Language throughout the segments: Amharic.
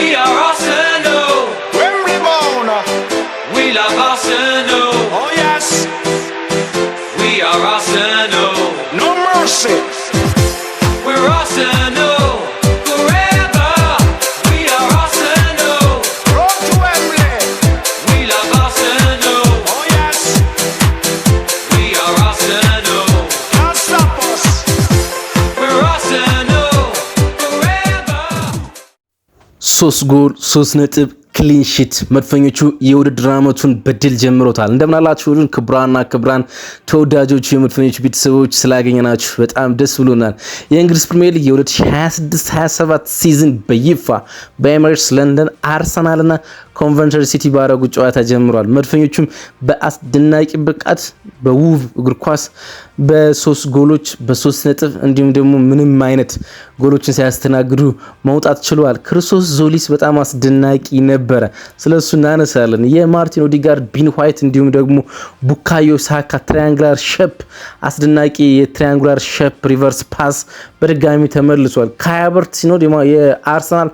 We are Arsenal. Wembley bound. We love Arsenal. Oh yes. We are Arsenal. No mercy. We're Arsenal forever. We are Arsenal. Road to Wembley. We love Arsenal. Oh yes. We are Arsenal. Can't stop us. We're Arsenal forever. 3 ጎል 3 ነጥብ ክሊንሺት መድፈኞቹ የውድድር ዓመቱን በድል ጀምሮታል። እንደምናላችሁ ሁሉን ክብራን ተወዳጆቹ የመድፈኞቹ ቤተሰቦች ስላገኘናችሁ በጣም ደስ ብሎናል። የእንግሊዝ ፕሪሚየር ሊግ የ2026-27 ሲዝን በይፋ በኤሚሬትስ ለንደን አርሰናልና ኮንቨንተሪ ሲቲ ባረጉ ጨዋታ ጀምሯል። መድፈኞቹም በአስደናቂ ብቃት በውብ እግር ኳስ በ3 ጎሎች በ3 ነጥብ እንዲሁም ደግሞ ምንም አይነት ጎሎችን ሳያስተናግዱ መውጣት ችሏል። ክርስቶስ ዞሊስ በጣም አስደናቂ ነበረ። ስለሱ እናነሳለን። የማርቲን ኦዲጋርድ፣ ቤን ዋይት እንዲሁም ደግሞ ቡካዮ ሳካ ትራያንጉላር ሼፕ አስደናቂ የትራያንጉላር ሼፕ ሪቨርስ ፓስ በድጋሚ ተመልሷል። ካይ ሃቨርትዝ ሲኖር የአርሰናል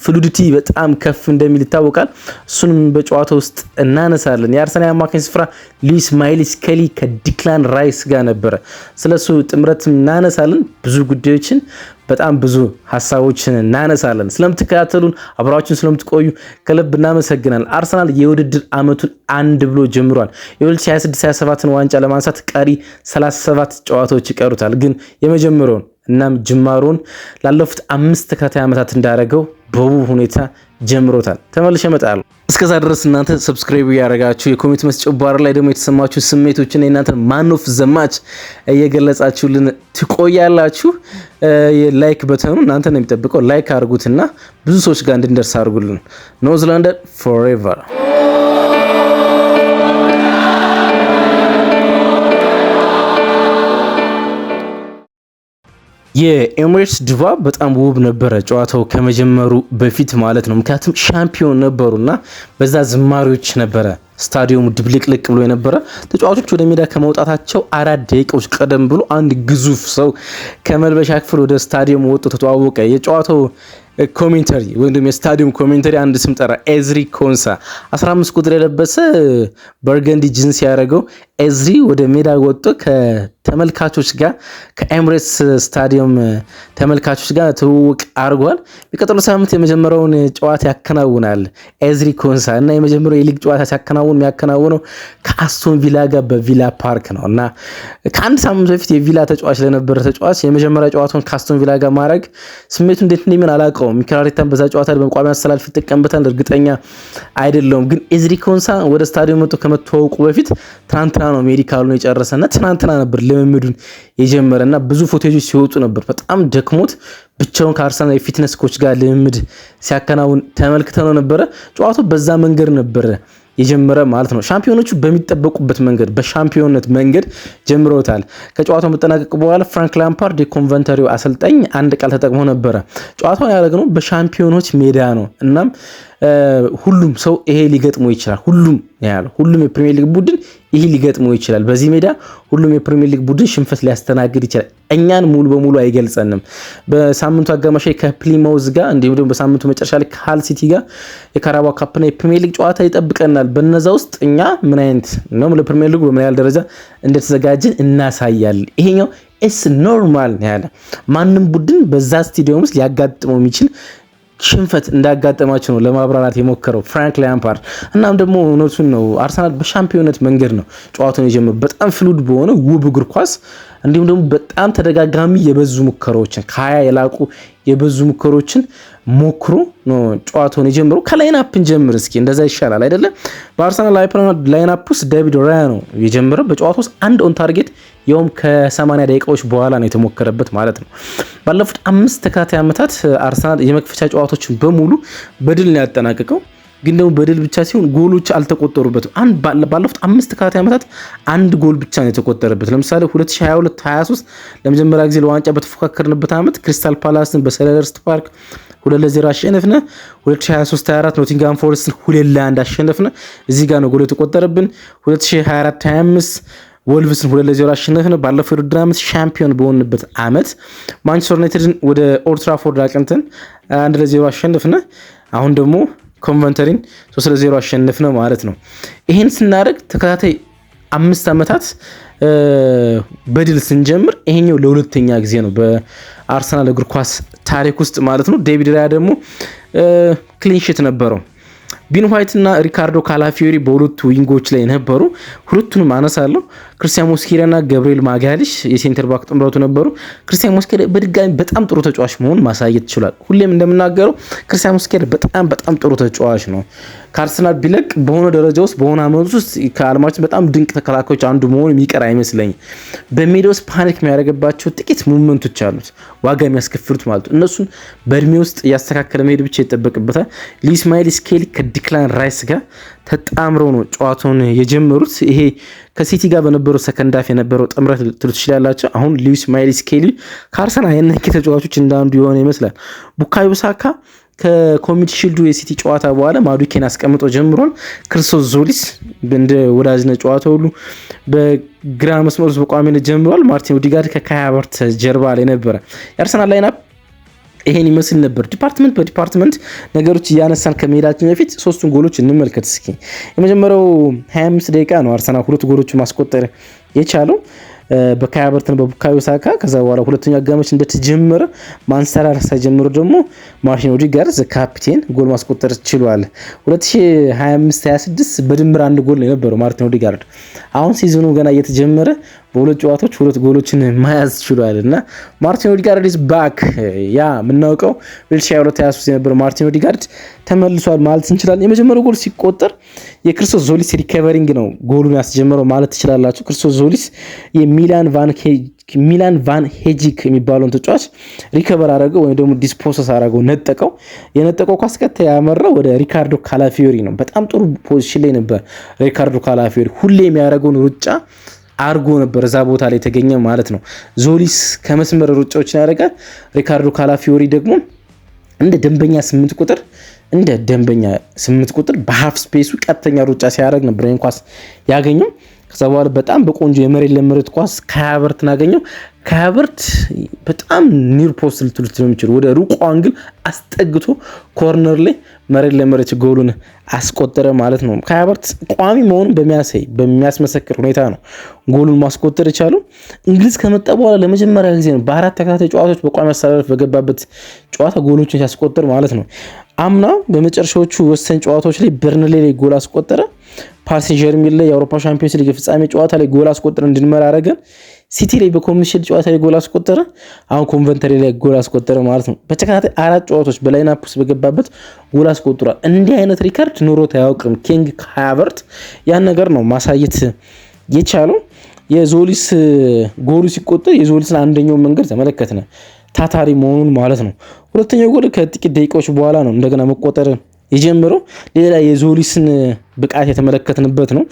ፍሉዲቲ በጣም ከፍ እንደሚል ይታወቃል። እሱንም በጨዋታ ውስጥ እናነሳለን። የአርሰናል አማካኝ ስፍራ ሉዊስ ማይልስ ስኬሊ ከዲክላን ራይስ ጋር ነበረ። ስለሱ ጥምረት እናነሳለን። ብዙ ጉዳዮችን በጣም ብዙ ሀሳቦችን እናነሳለን። ስለምትከታተሉን አብራችሁን ስለምትቆዩ ከልብ እናመሰግናለን። አርሰናል የውድድር ዓመቱን አንድ ብሎ ጀምሯል። የ2026-27ን ዋንጫ ለማንሳት ቀሪ 37 ጨዋታዎች ይቀሩታል። ግን የመጀመሪያውን እናም ጅማሮን ላለፉት 5 ተከታታይ ዓመታት እንዳደረገው በውብ ሁኔታ ጀምሮታል። ተመልሼ እመጣለሁ። እስከዛ ድረስ እናንተ ሰብስክራይብ ያደረጋችሁ የኮሜንት መስጫው ባር ላይ ደግሞ የተሰማችሁ ስሜቶችን እናንተ ማን ኦፍ ዘ ማች እየገለጻችሁልን ትቆያላችሁ። የላይክ በተኑ እናንተ ነው የሚጠብቀው። ላይክ አድርጉትና ብዙ ሰዎች ጋር እንድንደርስ አድርጉልን። ኖርዝ ለንደን ፎሬቨር። የኤሚሬትስ ድባብ በጣም ውብ ነበረ፣ ጨዋታው ከመጀመሩ በፊት ማለት ነው። ምክንያቱም ሻምፒዮን ነበሩና በዛ ዝማሪዎች ነበረ ስታዲየሙ ድብልቅልቅ ብሎ የነበረ። ተጫዋቾች ወደ ሜዳ ከመውጣታቸው 4 ደቂቃዎች ቀደም ብሎ አንድ ግዙፍ ሰው ከመልበሻ ክፍል ወደ ስታዲየሙ ወጥቶ ተተዋወቀ። የጨዋታው ኮሜንተሪ ወይም የስታዲየም ኮሜንተሪ አንድ ስም ጠራ፣ ኤዝሪ ኮንሳ። 15 ቁጥር የለበሰ በርገንዲ ጂንስ ያደረገው ኤዝሪ ወደ ሜዳ ወጥቶ ከተመልካቾች ጋር ከኤሚሬትስ ስታዲየም ተመልካቾች ጋር ትውውቅ አድርጓል። የሚቀጥለው ሳምንት የመጀመሪያውን ጨዋታ ያከናውናል ኤዝሪ ኮንሳ እና የመጀመሪያው የሊግ ጨዋታ ሲያከናውን የሚያከናውነው ከአስቶን ቪላ ጋር በቪላ ፓርክ ነው እና ከአንድ ሳምንት በፊት የቪላ ተጫዋች ለነበረ ተጫዋች የመጀመሪያ ጨዋታውን ከአስቶን ቪላ ጋር ማድረግ ስሜቱ እንዴት እንደሚሆን አላውቀውም። ሚኬል አርቴታም በዛ ጨዋታ በቋሚ አሰላልፍ ይጠቀምበታል እርግጠኛ አይደለሁም። ግን ኤዝሪ ኮንሳ ወደ ስታዲየም መጥቶ ከመተዋወቁ በፊት ትናንትና ነው ሜዲካሉን የጨረሰና ትናንትና ነበር ልምምዱን የጀመረና ብዙ ፎቶዎች ሲወጡ ነበር። በጣም ደክሞት ብቻውን ከአርሰናል የፊትነስ ኮች ጋር ልምምድ ሲያከናውን ተመልክተነው ነበረ። ጨዋታው በዛ መንገድ ነበረ የጀመረ ማለት ነው። ሻምፒዮኖቹ በሚጠበቁበት መንገድ በሻምፒዮንነት መንገድ ጀምሮታል። ከጨዋታው መጠናቀቅ በኋላ ፍራንክ ላምፓርድ የኮንቨንተሪው አሰልጣኝ አንድ ቃል ተጠቅሞ ነበረ። ጨዋታውን ያደረግነው በሻምፒዮኖች ሜዳ ነው። እናም ሁሉም ሰው ይሄ ሊገጥመው ይችላል። ሁሉም የፕሪሚየር ሊግ ቡድን ይሄ ሊገጥመው ይችላል። በዚህ ሜዳ ሁሉም የፕሪሚየር ሊግ ቡድን ሽንፈት ሊያስተናግድ ይችላል። እኛን ሙሉ በሙሉ አይገልጸንም። በሳምንቱ አጋማሽ ላይ ከፕሊማውዝ ጋር እንዲሁም ደግሞ በሳምንቱ መጨረሻ ላይ ከሃል ሲቲ ጋር የካራባኦ ካፕና የፕሪሚየር ሊግ ጨዋታ ይጠብቀናል። በነዛ ውስጥ እኛ ምን አይነት ነው ለፕሪሚየር ሊግ በምን ያህል ደረጃ እንደተዘጋጀን እናሳያለን። ይሄኛው ኤስ ኖርማል ያለ ማንም ቡድን በዛ ስታዲየም ውስጥ ሊያጋጥመው የሚችል ሽንፈት እንዳጋጠማቸው ነው ለማብራራት የሞከረው ፍራንክ ላምፓርድ። እናም ደግሞ እውነቱን ነው። አርሰናል በሻምፒዮንነት መንገድ ነው ጨዋታውን የጀመረው በጣም ፍሉድ በሆነ ውብ እግር ኳስ እንዲሁም ደግሞ በጣም ተደጋጋሚ የበዙ ሙከራዎችን ከ20 የላቁ የበዙ ሙከራዎችን ሞክሮ ነው ጨዋታውን የጀመረው። ከላይናፕን ጀምር እስኪ እንደዛ ይሻላል አይደለ? በአርሰናል ላይናፕ ውስጥ ዴቪድ ራያ ነው የጀመረው። በጨዋታው ውስጥ አንድ ኦን ታርጌት ያውም ከ80 ደቂቃዎች በኋላ ነው የተሞከረበት ማለት ነው። ባለፉት 5 ተከታታይ ዓመታት አርሰናል የመክፈቻ ጨዋታዎችን በሙሉ በድል ነው ያጠናቀቀው። ግን ደግሞ በድል ብቻ ሲሆን ጎሎች አልተቆጠሩበትም። ባለፉት 5 ተከታታይ ዓመታት አንድ ጎል ብቻ ነው የተቆጠረበት። ለምሳሌ 2022-23 ለመጀመሪያ ጊዜ ለዋንጫ በተፎካከርንበት ዓመት ክሪስታል ፓላስን በሴልኸርስት ፓርክ 2-0 አሸነፍነ። 2023-24 ኖቲንግሃም ፎረስትን 2-1 አሸነፍነ። እዚህ ጋር ነው ጎል የተቆጠረብን። 2024-25 ወልቭስን 2-0 አሸነፍን። ባለፈው የውድድር ዓመት ሻምፒዮን በሆንበት ዓመት ማንቸስተር ዩናይትድን ወደ ኦልድ ትራፎርድ አቅንተን 1-0 አሸነፍን። አሁን ደግሞ ኮንቨንተሪን 3-0 አሸነፍን ማለት ነው። ይሄን ስናደርግ ተከታታይ 5 ዓመታት በድል ስንጀምር ይሄኛው ለሁለተኛ ጊዜ ነው በአርሰናል እግር ኳስ ታሪክ ውስጥ ማለት ነው። ዴቪድ ራያ ደግሞ ክሊንሺት ነበረው። ቢን ዋይት እና ሪካርዶ ካላፊዮሪ በሁለቱ ዊንጎች ላይ ነበሩ። ሁለቱንም አነሳለሁ። ክርስቲያን ሞስኬራ እና ገብርኤል ማጋሊሽ የሴንተር ባክ ጥምረቱ ነበሩ። ክርስቲያን ሞስኬራ በድጋሚ በጣም ጥሩ ተጫዋች መሆኑን ማሳየት ይችላል። ሁሌም እንደምናገረው ክርስቲያን ሞስኬራ በጣም ጥሩ ተጫዋች ነው። ከአርሰናል ቢለቅ በሆነ ደረጃ ውስጥ በሆነ አመት ውስጥ ከዓለማችን በጣም ድንቅ ተከላካዮች አንዱ መሆኑ የሚቀር አይመስለኝም። በሜዳ ውስጥ ፓኒክ የሚያደርግባቸው ጥቂት ሙቭመንቶች አሉት፣ ዋጋ የሚያስከፍሉት ማለት ነው። እነሱን በእድሜ ውስጥ እያስተካከለ መሄድ ብቻ ይጠበቅበታል። ኢስማኤል ስኬሊ ከዲክላን ራይስ ጋር ተጣምረው ነው ጨዋታውን የጀመሩት። ይሄ ከሲቲ ጋር በነበረው ሰከንድ ሃፍ የነበረው ጥምረት ልትሉ ትችላላችሁ። አሁን ኢስማኤል ስኬሊ ከአርሰናል አይነኪ ተጫዋቾች እንዳንዱ የሆነ ይመስላል። ቡካዮ ሳካ ከኮሚቲ ሺልዱ የሲቲ ጨዋታ በኋላ ማዱኬን አስቀምጦ ጀምሯል። ክርስቶስ ዞሊስ እንደ ወዳጅነት ጨዋታ ሁሉ በግራ መስመር ውስጥ በቋሚነት ጀምሯል። ማርቲን ኦዲጋርድ ከካይ ሃቨርትዝ ጀርባ ላይ ነበረ። የአርሰናል ላይናፕ ይሄን ይመስል ነበር። ዲፓርትመንት በዲፓርትመንት ነገሮች እያነሳን ከመሄዳችን በፊት ሶስቱን ጎሎች እንመልከት እስኪ። የመጀመሪያው 25 ደቂቃ ነው አርሰናል 2 ጎሎች ማስቆጠር የቻለው በካይ ሃቨርትዝ በቡካዮ ሳካ። ከዛ በኋላ ሁለተኛው አጋማሽ እንደተጀመረ ማንሰራር ሳይጀምሩ ደግሞ ማርቲን ኦዲጋርድ ዘ ካፒቴን ጎል ማስቆጠር ችሏል። 2025-26 በድምር 1 ጎል ነው የነበረው ማርቲን ኦዲጋርድ። አሁን ሲዝኑ ገና እየተጀመረ በሁለት ጨዋታዎች 2 ጎሎችን መያዝ ችሏል እና ማርቲን ኦዲጋርድ ኢዝ ባክ። ያ የምናውቀው 2022-23 የነበረው ማርቲን ኦዲጋርድ ተመልሷል ማለት እንችላለን። የመጀመሪያው ጎል ሲቆጠር የክርስቶስ ዞሊስ ሪከቨሪንግ ነው ጎሉን ያስጀመረው ማለት ትችላላችሁ። ክርስቶስ ዞሊስ ሚላን ቫን ሄጂክ የሚባለውን ተጫዋች ሪከቨር አደረገው ወይም ደግሞ ዲስፖሰስ አደረገው፣ ነጠቀው። የነጠቀው ኳስ ቀጥታ ያመራው ወደ ሪካርዶ ካላፊዮሪ ነው። በጣም ጥሩ ፖዚሽን ላይ ነበር ሪካርዶ ካላፊዮሪ። ሁሌ የሚያደርገውን ሩጫ አርጎ ነበር እዛ ቦታ ላይ የተገኘ ማለት ነው። ዞሊስ ከመስመር ሩጫዎችን ያደርጋል። ሪካርዶ ካላፊዮሪ ደግሞ እንደ ደንበኛ 8 ቁጥር በሃፍ ስፔሱ ቀጥተኛ ሩጫ ሲያደርግ ነበር ይሄን ኳስ ያገኘው። ከዛ በኋላ በጣም በቆንጆ የመሬት ለመሬት ኳስ ካይ ሃቨርትዝን አገኘው። ካይ ሃቨርትዝ በጣም ኒር ፖስት ልትሉት ነው የሚችል ወደ ሩቁ አንግል አስጠግቶ ኮርነር ላይ መሬት ለመሬት ጎሉን አስቆጠረ ማለት ነው። ካይ ሃቨርትዝ ቋሚ መሆኑን በሚያስመሰክር ሁኔታ ነው ጎሉን ማስቆጠር የቻለው። እንግሊዝ ከመጣ በኋላ ለመጀመሪያ ጊዜ ነው በ4 ተከታታይ ጨዋታዎች በቋሚ አሰላለፍ በገባበት ጨዋታ ጎሎችን ሲያስቆጠር ማለት ነው። አምና በመጨረሻዎቹ ወሳኝ ጨዋታዎች ላይ በርንሌ ላይ ጎል አስቆጠረ። ፓሪስ ሴን ዠርሜን ላይ የአውሮፓ ሻምፒዮንስ ሊግ ፍጻሜ ጨዋታ ላይ ጎል አስቆጠረ እንድንመራ አደረገን። ሲቲ ላይ በኮሚቲ ሺልድ ጨዋታ ላይ ጎል አስቆጠረ። አሁን ኮንቨንተሪ ላይ ጎል አስቆጠረ ማለት ነው። በተከታታይ 4 ጨዋታዎች በላይናፕ ውስጥ በገባበት ጎል አስቆጥሯል። እንዲህ አይነት ሪካርድ ኑሮት አያውቅም ኪንግ ካይ ሃቨርትዝ። ያን ነገር ነው ማሳየት የቻለው። የዞሊስ ጎሉ ሲቆጠር የዞሊስን አንደኛው መንገድ ተመለከትነ፣ ታታሪ መሆኑን ማለት ነው። ሁለተኛው ጎል ከጥቂት ደቂቃዎች በኋላ ነው እንደገና መቆጠር የጀመረው። ሌላ የዞሊስን ብቃት የተመለከትንበት ነው።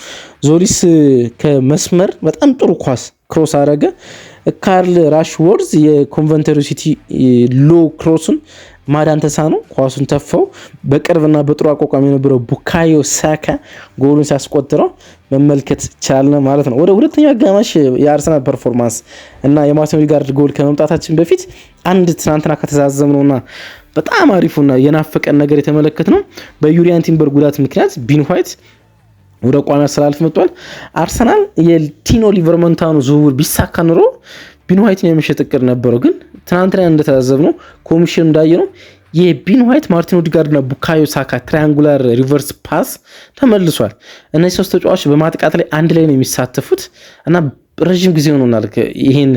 ዞሊስ ከመስመር በጣም ጥሩ ኳስ ክሮስ አደረገ። ካርል ራሽወርዝ የኮንቨንተሪ ሲቲ ሎ ክሮስን ማዳን ተሳነው፣ ኳሱን ተፋው። በቅርብና በጥሩ አቋቋም የነበረው ቡካዮ ሳካ ጎሉን ሲያስቆጥረው መመልከት ቻልን ማለት ነው። ወደ ሁለተኛው አጋማሽ የአርሰናል ፐርፎርማንስ እና የማርቲን ኦዲጋርድ ጎል ከመምጣታችን በፊት አንድ ትናንትና ከተዛዘምነውና በጣም አሪፉና የናፈቀን ነገር የተመለከትነው በዩሪያን ቲምበር ጉዳት ምክንያት ቢን ዋይት ወደ ቋሚ አሰላለፍ መጥቷል። አርሰናል የቲኖ ሊቨርመንታኑ ዝውውር ቢሳካ ኑሮ ቢን ዋይትን የመሸጥ እቅድ ነበረው። ግን ትናንትና እንደተዛዘብነው ኮሚሽን እንዳየነው የቢን ዋይት ማርቲን ኦዲጋርድና ቡካዮ ሳካ ትራያንጉላር ሪቨርስ ፓስ ተመልሷል። እነዚህ 3 ተጫዋቾች በማጥቃት ላይ አንድ ላይ ነው የሚሳተፉት እና ረጅም ጊዜ ሆኖናል ይሄን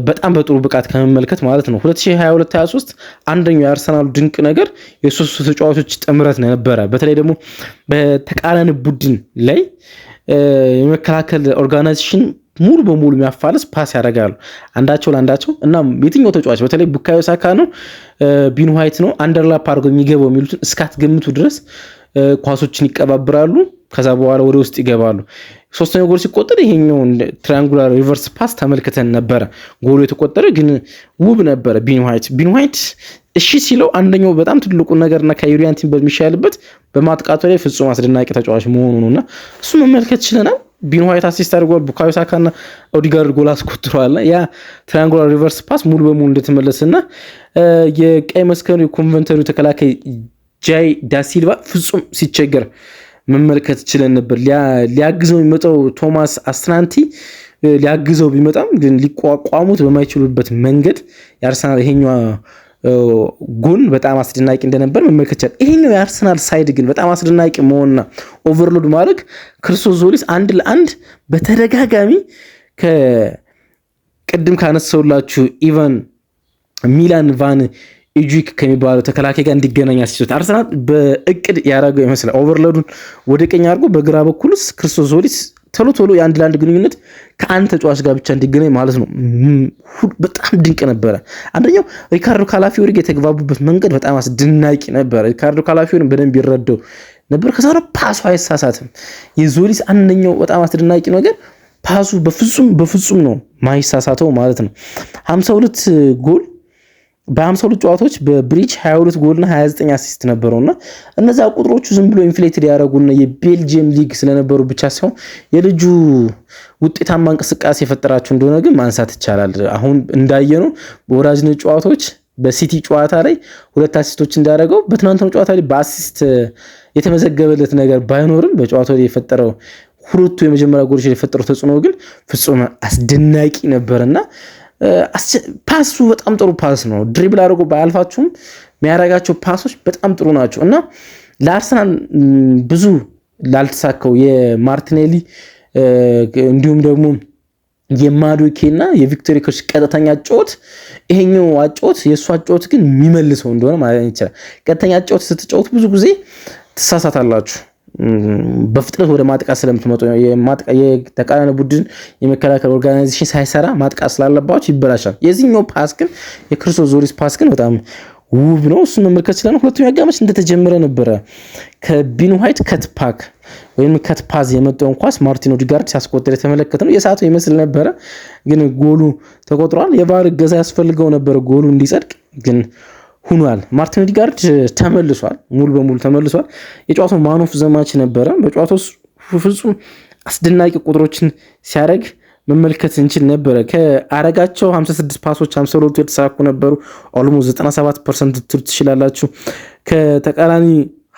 በጣም በጥሩ ብቃት ከመመልከት ማለት ነው። 2022-23 አንደኛው የአርሰናሉ ድንቅ ነገር የሶስቱ ተጫዋቾች ጥምረት ነበረ። በተለይ ደግሞ በተቃራኒ ቡድን ላይ የመከላከል ኦርጋናይዜሽን ሙሉ በሙሉ የሚያፋልስ ፓስ ያደርጋሉ አንዳቸው ለአንዳቸው እና የትኛው ተጫዋች በተለይ ቡካዮ ሳካ ነው ቢን ዋይት ነው አንደርላፕ አድርገው የሚገባው የሚሉትን እስካትገምቱ ድረስ ኳሶችን ይቀባብራሉ። ከዛ በኋላ ወደ ውስጥ ይገባሉ። ሶስተኛው ጎል ሲቆጠር ይሄኛው ትራያንጉላር ሪቨርስ ፓስ ተመልክተን ነበረ። ጎሉ የተቆጠረ ግን ውብ ነበረ። ቢን ዋይት እሺ ሲለው አንደኛው በጣም ትልቁ ነገርና ከዩሪያን ቲምበር የሚሻልበት በማጥቃቱ ላይ ፍጹም አስደናቂ ተጫዋች መሆኑ ነውና እሱ መመልከት ችለናል። ቢን ዋይት አሲስት አድርጓል። ቡካዮ ሳካና ኦዲጋርድ ጎል አስቆጥረዋልና ያ ትራያንጉላር ሪቨርስ ፓስ ሙሉ በሙሉ እንደተመለሰና የቀይ መስቀሉ የኮንቨንተሪው ተከላካይ ጃይ ዳሲልቫ ፍጹም ሲቸገር መመልከት ችለን ነበር። ሊያግዘው የሚመጣው ቶማስ አስትራንቲ ሊያግዘው ቢመጣም ግን ሊቋቋሙት በማይችሉበት መንገድ የአርሰናል ይሄኛው ጎል በጣም አስደናቂ እንደነበር መመልከት ይቻላል። ይሄኛው የአርሰናል ሳይድ ግን በጣም አስደናቂ መሆንና ኦቨርሎድ ማድረግ ክርስቶስ ዞሊስ 1-1 በተደጋጋሚ ከቅድም ካነሳውላችሁ ኢቫን ሚላን ቫን ኢጁክ ከሚባለው ተከላካይ ጋር እንዲገናኝ አስችሎት አርሰናል በእቅድ ያደረገው ይመስላል። ኦቨርሎዱን ወደ ቀኝ አድርጎ በግራ በኩልስ ክርስቶስ ዞሊስ ቶሎ የ1-1 ግንኙነት ከአንድ ተጫዋች ጋር ብቻ እንዲገናኝ ማለት ነው። በጣም ድንቅ ነበረ። አንደኛው ሪካርዶ ካላፊዮሪ የተግባቡበት መንገድ በጣም አስደናቂ ነበረ። ሪካርዶ ካላፊዮሪ በደንብ ይረዳው ነበር። ከዛ ፓሱ አይሳሳትም። የዞሊስ አንደኛው በጣም አስደናቂ ነገር ፓሱ በፍጹም ነው ማይሳሳተው ማለት ነው። 52 ጎል በ52 ጨዋታዎች በብሪጅ 22 ጎልና 29 አሲስት ነበረውና እነዛ ቁጥሮቹ ዝም ብሎ ኢንፍሌትድ ያደረጉና የቤልጂየም ሊግ ስለነበሩ ብቻ ሳይሆን የልጁ ውጤታማ እንቅስቃሴ የፈጠራቸው እንደሆነ ግን ማንሳት ይቻላል። አሁን እንዳየነው በወራጅነት ጨዋታዎች በሲቲ ጨዋታ ላይ 2 አሲስቶች እንዳደረገው በትናንትናው ጨዋታ ላይ በአሲስት የተመዘገበለት ነገር ባይኖርም በጨዋታው ላይ የፈጠረው ሁለቱ የመጀመሪያ ጎሎች የፈጠረው ተጽዕኖ ግን ፍጹም አስደናቂ ነበርና ፓሱ በጣም ጥሩ ፓስ ነው። ድሪብል አድርጎ ባያልፋችሁም የሚያደርጋቸው ፓሶች በጣም ጥሩ ናቸው እና ለአርሰናል ብዙ ላልተሳካው የማርቲኔሊ እንዲሁም ደግሞ የማዱኬና የቪክቶሪ ኮች ቀጥተኛ ጨዋታ ይሄኛው አጨዋወት የእሱ አጨዋወት ግን የሚመልሰው እንደሆነ ማለት ይቻላል። ቀጥተኛ ጨዋታ ስትጫወቱ ብዙ ጊዜ ትሳሳታላችሁ። በፍጥነት ወደ ማጥቃት ስለምትመጡ የተቃራኒ ቡድን የመከላከል ኦርጋናይዜሽን ሳይሰራ ማጥቃት ስላለባችሁ ይበላሻል። የዚህኛው ፓስ ግን የክርስቶስ ዞሊስ ፓስ ግን በጣም ውብ ነው። እሱን መመልከት ይችላል። ሁለተኛው አጋማሽ እንደተጀመረ ነበረ ከቢን ዋይት ከትፓክ ወይም ከትፓዝ የመጣውን ኳስ ማርቲን ኦዲጋርድ ሲያስቆጥር የተመለከተ ነው። የሰዓቱ ይመስል ነበረ፣ ግን ጎሉ ተቆጥሯል። የቫር እገዛ ያስፈልገው ነበረ ጎሉ እንዲጸድቅ ግን ሁኗል። ማርቲን ኦዲጋርድ ተመልሷል፣ ሙሉ በሙሉ ተመልሷል። የጨዋታው ማን ኦፍ ዘ ማች ነበረ። በጨዋታው ፍጹም አስደናቂ ቁጥሮችን ሲያደርግ መመልከት እንችል ነበረ። ከአረጋቸው 56 ፓሶች 52 የተሳኩ ነበሩ። ኦልሞስት 97% ትችላላችሁ። ከተቃራኒ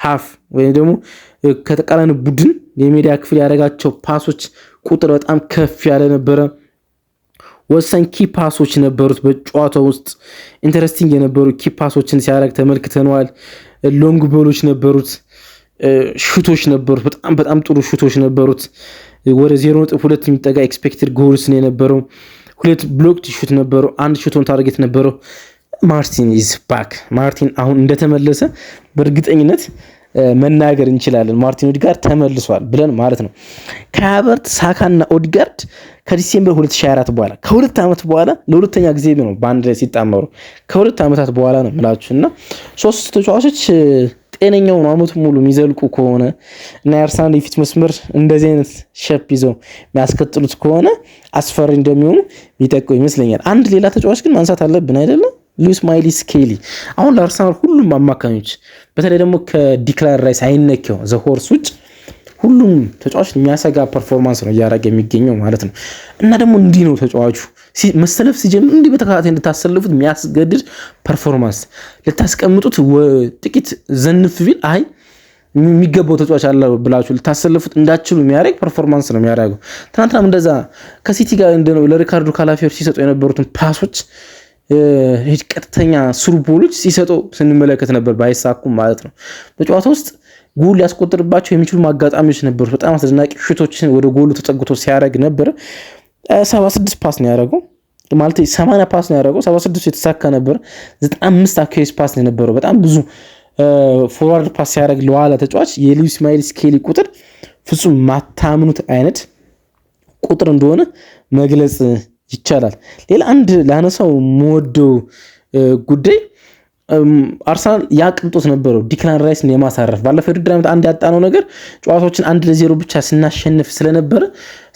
ሃፍ ወይም ደግሞ ከተቃራኒ ቡድን የሜዳ ክፍል ያደረጋቸው ፓሶች ቁጥር በጣም ከፍ ያለ ነበረ። ወሳኝ ኪ ፓሶች ነበሩት። በጨዋታው ውስጥ ኢንተረስቲንግ የነበሩ ኪ ፓሶችን ሲያደርግ ተመልክተነዋል። ሎንግ ቦሎች ነበሩት፣ ሹቶች ነበሩት፣ በጣም ጥሩ ሹቶች ነበሩት። ወደ 0.2 የሚጠጋ ኤክስፔክትድ ጎልስ ነው የነበረው። 2 ብሎክድ ሹት ነበረው፣ 1 ሹት ኦን ታርጌት ነበረው። ማርቲን ኢዝ ባክ። ማርቲን አሁን እንደተመለሰ በእርግጠኝነት መናገር እንችላለን። ማርቲን ኦዲጋርድ ተመልሷል ብለን ማለት ነው። ከሀቨርት ሳካና ኦዲጋርድ ከዲሴምበር 2024 በኋላ ከ2 ዓመት በኋላ ለሁለተኛ ጊዜ ነው በአንድ ላይ ሲጣመሩ። ከ2 ዓመታት በኋላ ነው የምላችሁ እና 3 ተጫዋቾች ጤነኛውን አመቱ ሙሉ የሚዘልቁ ከሆነ እና የአርሰናል የፊት መስመር እንደዚህ አይነት ሸፕ ይዘው የሚያስከትሉት ከሆነ አስፈሪ እንደሚሆኑ የሚጠቀው ይመስለኛል። አንድ ሌላ ተጫዋች ግን ማንሳት አለብን አይደለም? ሉዊስ ማይልስ ስኬሊ አሁን ለአርሰናል ሁሉም አማካኞች በተለይ ደግሞ ከዲክላን ራይስ አይነኬው ዘ ሆርስ ውጭ ሁሉም ተጫዋች የሚያሰጋ ፐርፎርማንስ ነው እያደረገ የሚገኘው ማለት ነው። እና ደግሞ እንዲህ ነው ተጫዋቹ መሰለፍ ሲጀምር እንዲህ በተከታታይ እንድታሰልፉት የሚያስገድድ ፐርፎርማንስ ልታስቀምጡት ጥቂት ዘንፍ ቢል አይ የሚገባው ተጫዋች አለ ብላችሁ ልታሰልፉት እንዳትችሉ የሚያደርግ ፐርፎርማንስ ነው የሚያደርገው። ትናንትናም እንደዛ ከሲቲ ጋር እንደው ለሪካርዶ ካላፊዮሪ ሲሰጡ የነበሩትን ፓሶች ቀጥተኛ ስሩ ቦሎች ሲሰጡ ስንመለከት ነበር፣ ባይሳኩም ማለት ነው። በጨዋታ ውስጥ ጎል ሊያስቆጥርባቸው የሚችሉ አጋጣሚዎች ነበሩ። በጣም አስደናቂ ሹቶችን ወደ ጎሉ ተጠግቶ ሲያደርግ ነበር። 76 ፓስ ነው ያደረገው ማለት 80 ፓስ ነው ያደረገው። 76 የተሳካ ነበር። 95 አኩሬሲ ፓስ ነው የነበረው። በጣም ብዙ ፎርዋርድ ፓስ ሲያደርግ ለኋላ ተጫዋች የሉዊስ ማይልስ ስኬሊ ቁጥር ፍጹም ማታምኑት አይነት ቁጥር እንደሆነ መግለጽ ይቻላል። ሌላ አንድ ላነሳው የምወደው ጉዳይ አርሰናል ያቅንጦት ነበረው ዲክላን ራይስን የማሳረፍ። ባለፈው ውድድር ዓመት አንድ ያጣነው ነገር ጨዋታዎችን 1-0 ብቻ ስናሸንፍ ስለነበረ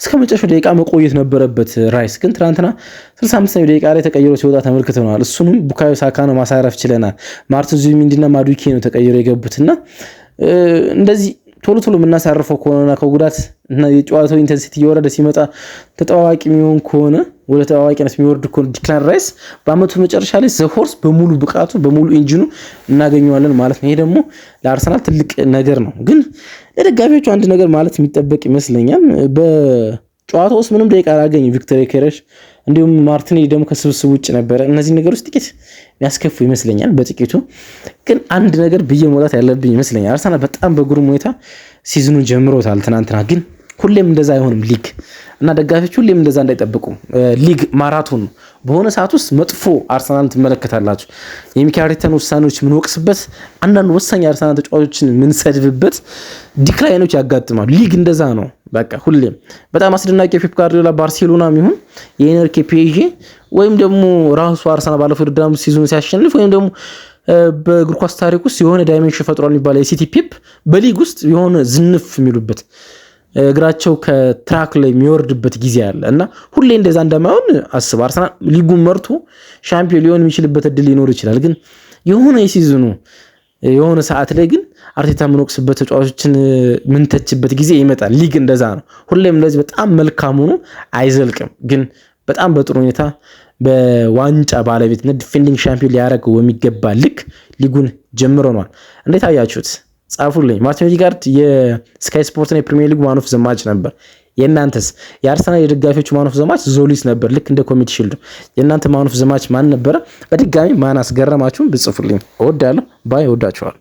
እስከ መጨረሻው ደቂቃ መቆየት ነበረበት። ራይስ ግን ትናንትና 65ኛው ደቂቃ ላይ ተቀይሮ ሲወጣ ተመልክተናል። እሱንም ቡካዮ ሳካ ነው ማሳረፍ ችለናል። ማርቲን ዙቢሜንዲና ማዱኬ ነው ተቀይሮ የገቡትና እንደዚህ ቶሎ የምናሳርፈው ከሆነና ከጉዳት እና የጨዋታው ኢንተንሲቲ እየወረደ ሲመጣ ተጠዋዋቂ የሚሆን ከሆነ ወደ ተጠዋዋቂነት የሚወርድ ከሆነ ዲክላን ራይስ በአመቱ መጨረሻ ላይ ዘሆርስ በሙሉ ብቃቱ በሙሉ ኢንጂኑ እናገኘዋለን ማለት ነው። ይሄ ደግሞ ለአርሰናል ትልቅ ነገር ነው። ግን ለደጋፊዎቹ አንድ ነገር ማለት የሚጠበቅ ይመስለኛል። በጨዋታው ውስጥ ምንም ደቂቃ አላገኘም ቪክተር ኬረሽ፣ እንዲሁም ማርቲኔሊ ደግሞ ከስብስብ ውጭ ነበረ። እነዚህ ነገሮች ጥቂት የሚያስከፉ ይመስለኛል። በጥቂቱ ግን አንድ ነገር ብዬ መውጣት ያለብኝ ይመስለኛል። አርሰናል በጣም በግሩም ሁኔታ ሲዝኑን ጀምሮታል። ትናንትና ግን ሁሌም እንደዛ አይሆንም ሊግ እና ደጋፊዎች ሁሌም እንደዛ እንዳይጠብቁ። ሊግ ማራቶን ነው። በሆነ ሰዓት ውስጥ መጥፎ አርሰናልን ትመለከታላችሁ። የሚካኤል አርቴታን ውሳኔዎች የምንወቅስበት፣ አንዳንድ ወሳኝ አርሰናል ተጫዋቾችን የምንሰድብበት ዲክላይኖች ያጋጥማሉ። ሊግ እንደዛ ነው። በቃ ሁሌም በጣም አስደናቂ የፔፕ ጋርዲዮላ ባርሴሎና የሚሆን የኤንሪኬ ፒኤስጂ ወይም ደግሞ ራሱ አርሰናል ባለፈው ውድድር ሲዝኑ ሲያሸንፍ ወይም ደግሞ በእግር ኳስ ታሪክ ውስጥ የሆነ ዳይሜንሽን ፈጥሯል የሚባለው የሲቲ ፔፕ በሊግ ውስጥ የሆነ ዝንፍ የሚሉበት እግራቸው ከትራክ ላይ የሚወርድበት ጊዜ አለ እና ሁሌ እንደዛ እንደማይሆን አስብ። አርሰናል ሊጉን መርቶ ሻምፒዮን ሊሆን የሚችልበት እድል ሊኖር ይችላል። ግን የሆነ የሲዝኑ የሆነ ሰዓት ላይ ግን አርቴታ የምንወቅስበት ተጫዋቾችን ምንተችበት ጊዜ ይመጣል። ሊግ እንደዛ ነው። ሁሌም እንደዚህ በጣም መልካም ሆኖ አይዘልቅም። ግን በጣም በጥሩ ሁኔታ በዋንጫ ባለቤትነት ዲፌንዲንግ ሻምፒዮን ሊያደርገው በሚገባ ልክ ሊጉን ጀምረናል። እንዴት አያችሁት? ጻፉልኝ። ማርቲን ኦዴጋርድ የስካይ ስፖርትና የፕሪሚየር ሊግ ማን ኦፍ ዘ ማች ነበር። የእናንተስ? የአርሰናል የደጋፊዎቹ ማን ኦፍ ዘ ማች ዞሊስ ነበር፣ ልክ እንደ ኮሚቴ ሺልድ። የእናንተ ማን ኦፍ ዘ ማች ማን ነበረ? በድጋሚ ማን አስገረማችሁን ብጽፉልኝ። እወዳለሁ። ባይ። እወዳችኋለሁ።